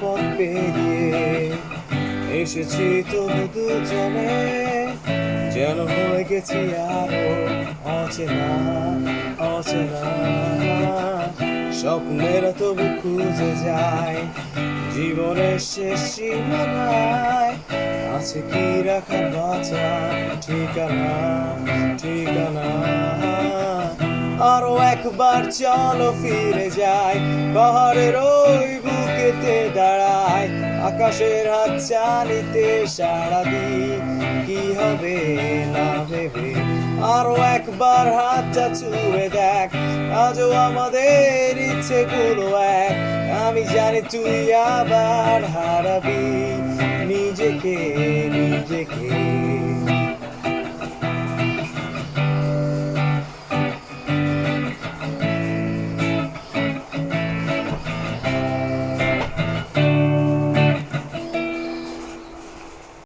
পথ পেরিয়ে এসেছি তবু দুজনে, যেন হয়ে গেছি আরো অচেনা অচেনা। স্বপ্নেরা তবু খুঁজে যায় জীবনের শেষ সীমানায়, আছে কি রাখা বাঁচা ঠিকানা ঠিকানা। আরো একবার চলো ফিরে যাই, পাহাড়ের ওই বুকেতে দাঁড়াই, আকাশের হাত চালিতে সারা দিই কি হবে না ভেবে। আরো একবার হাতটা ছুঁয়ে দেখ, আজও আমাদের ইচ্ছেগুলো এক। আমি জানি তুই আবার হারাবি নিজেকে নিজেকে।